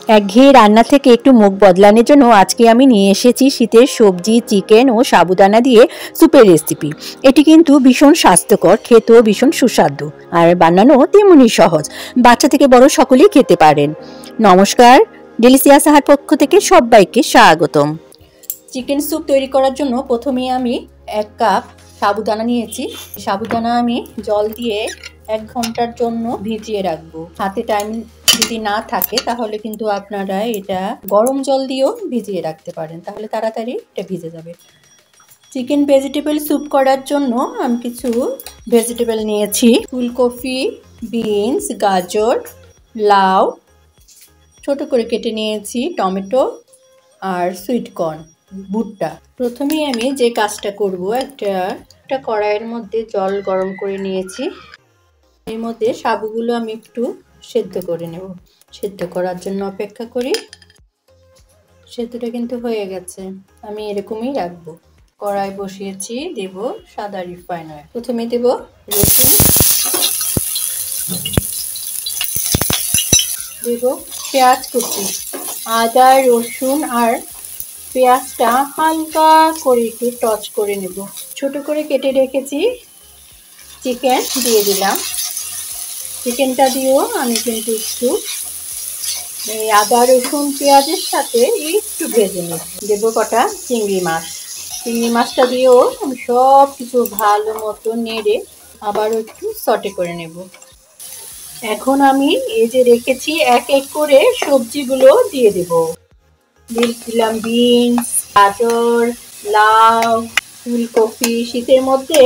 একঘেয়ে রান্না থেকে একটু মুখ বদলানোর জন্য আজকে আমি নিয়ে এসেছি শীতের সবজি, চিকেন ও সাবুদানা দিয়ে স্যুপের রেসিপি। এটি কিন্তু ভীষণ স্বাস্থ্যকর, খেতেও ভীষণ সুস্বাদু আর বানানো তেমনই সহজ। বাচ্চা থেকে বড় সকলেই খেতে পারেন। নমস্কার, ডেলিসিয়াস আহার পক্ষ থেকে সবাইকে স্বাগতম। চিকেন স্যুপ তৈরি করার জন্য প্রথমে আমি 1 কাপ সাবুদানা নিয়েছি। সাবুদানা আমি জল দিয়ে 1 ঘন্টার জন্য ভিজিয়ে রাখবো। হাতে টাইম যদি না থাকে তাহলে কিন্তু আপনারা এটা গরম জল দিয়েও ভিজিয়ে রাখতে পারেন, তাহলে তাড়াতাড়ি এটা ভিজে যাবে। চিকেন ভেজিটেবল স্যুপ করার জন্য আমি কিছু ভেজিটেবল নিয়েছি। ফুলকপি, বিনস, গাজর, লাউ ছোট করে কেটে নিয়েছি, টমেটো আর সুইট কর্ন, ভুট্টা। প্রথমেই আমি যে কাজটা করব, একটা কড়াইয়ের মধ্যে জল গরম করে নিয়েছি। এর মধ্যে সাবুগুলো আমি একটু সেদ্ধ করে নেব। সেদ্ধ করার জন্য অপেক্ষা করি। সেদ্ধটা কিন্তু হয়ে গেছে, আমি এরকমই রাখবো। কড়াই বসিয়েছি, দেব সাদা রিফাইন অয়েল। প্রথমে দেব রসুন, দেব পেঁয়াজ কুচি। আদা, রসুন আর পেঁয়াজটা হালকা করে একটু টচ করে নেব। ছোট করে কেটে রেখেছি চিকেন দিয়ে দিলাম। চিকেনটা দিয়েও আমি কিন্তু একটু এই আদা, রসুন, পেঁয়াজের সাথে একটু ভেজে নেব। দেবো কটা চিংড়ি মাছ। চিংড়ি মাছটা দিয়েও আমি সব কিছু ভালো মতো নেড়ে আবারও একটু সটে করে নেব। এখন আমি এই যে রেখেছি এক এক করে সবজিগুলো দিয়ে দেব। দিলাম বিনস, গাজর, লাউ, ফুলকপি। শীতের মধ্যে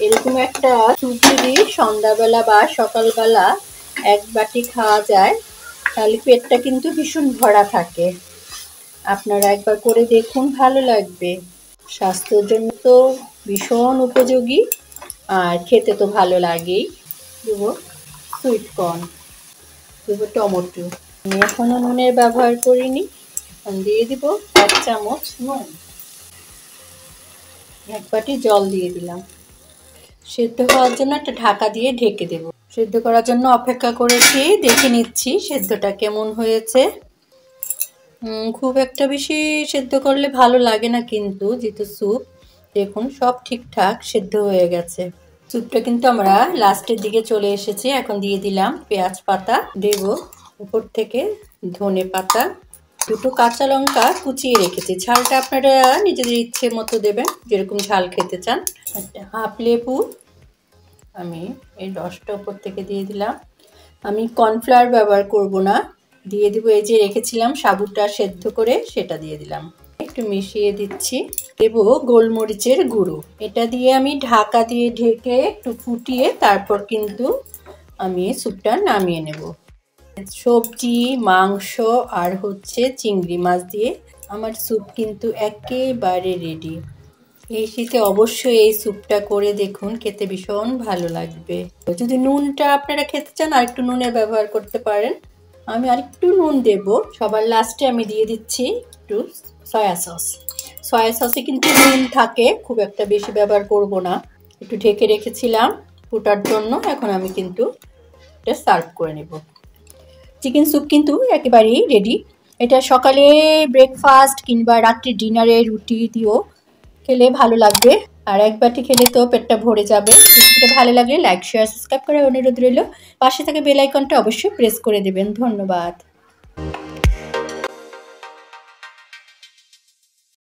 এরকম একটা স্যুপ যদি সন্ধ্যাবেলা বা সকালবেলা 1 বাটি খাওয়া যায় তাহলে পেটটা কিন্তু ভীষণ ভরা থাকে। আপনারা একবার করে দেখুন, ভালো লাগবে। স্বাস্থ্যের জন্য তো ভীষণ উপযোগী আর খেতে তো ভালো লাগেই। দেব সুইট কর্ন, দেব টমেটো। আমি এখনও নুনের ব্যবহার করিনি। এখন দিয়ে দিব 1 চামচ নুন। 1 বাটি জল দিয়ে দিলাম। সেদ্ধ হওয়ার জন্য একটা ঢাকা দিয়ে ঢেকে দেব। সেদ্ধ করার জন্য অপেক্ষা করেছি, দেখে নিচ্ছি সেদ্ধটা কেমন হয়েছে। খুব একটা বেশি সেদ্ধ করলে ভালো লাগে না কিন্তু, যেহেতু স্যুপ। দেখুন সব ঠিকঠাক সেদ্ধ হয়ে গেছে। স্যুপটা কিন্তু আমরা লাস্টের দিকে চলে এসেছি। এখন দিয়ে দিলাম পেঁয়াজ পাতা, দেব উপর থেকে ধনে পাতা, 2টো কাঁচা লঙ্কা কুচিয়ে রেখেছি। ঝালটা আপনারা নিজেদের ইচ্ছে মতো দেবেন, যেরকম ঝাল খেতে চান। একটা হাফ লেবু আমি এই রসটা উপর থেকে দিয়ে দিলাম। আমি কর্নফ্লাওয়ার ব্যবহার করব না, দিয়ে দিব এই যে রেখেছিলাম সাবুটা সেদ্ধ করে, সেটা দিয়ে দিলাম। একটু মিশিয়ে দিচ্ছি। দেব গোলমরিচের গুঁড়ো। এটা দিয়ে আমি ঢাকা দিয়ে ঢেকে একটু ফুটিয়ে তারপর কিন্তু আমি স্যুপটা নামিয়ে নেব। সবজি, মাংস আর হচ্ছে চিংড়ি মাছ দিয়ে আমার স্যুপ কিন্তু একেবারে রেডি। এই শীতে অবশ্যই এই স্যুপটা করে দেখুন, খেতে ভীষণ ভালো লাগবে। যদি নুনটা আপনারা খেতে চান আর একটু নুনের ব্যবহার করতে পারেন। আমি আরেকটু নুন দেব। সবার লাস্টে আমি দিয়ে দিচ্ছি একটু সয়া সস। সয়া সসে কিন্তু নুন থাকে, খুব একটা বেশি ব্যবহার করব না। একটু ঢেকে রেখেছিলাম ফোটার জন্য। এখন আমি কিন্তু এটা সার্ভ করে নেব। চিকেন স্যুপ কিন্তু একেবারেই রেডি। এটা সকালে ব্রেকফাস্ট কিংবা রাত্রি ডিনারে রুটি দিয়েও খেলে ভালো লাগবে। আর 1 বাটি খেলে তো পেটটা ভরে যাবে। রেসিপিটা ভালো লাগলে লাইক, শেয়ার, সাবস্ক্রাইব করার অনুরোধ রইল। পাশে থাকা বেল আইকনটা অবশ্যই প্রেস করে দেবেন। ধন্যবাদ।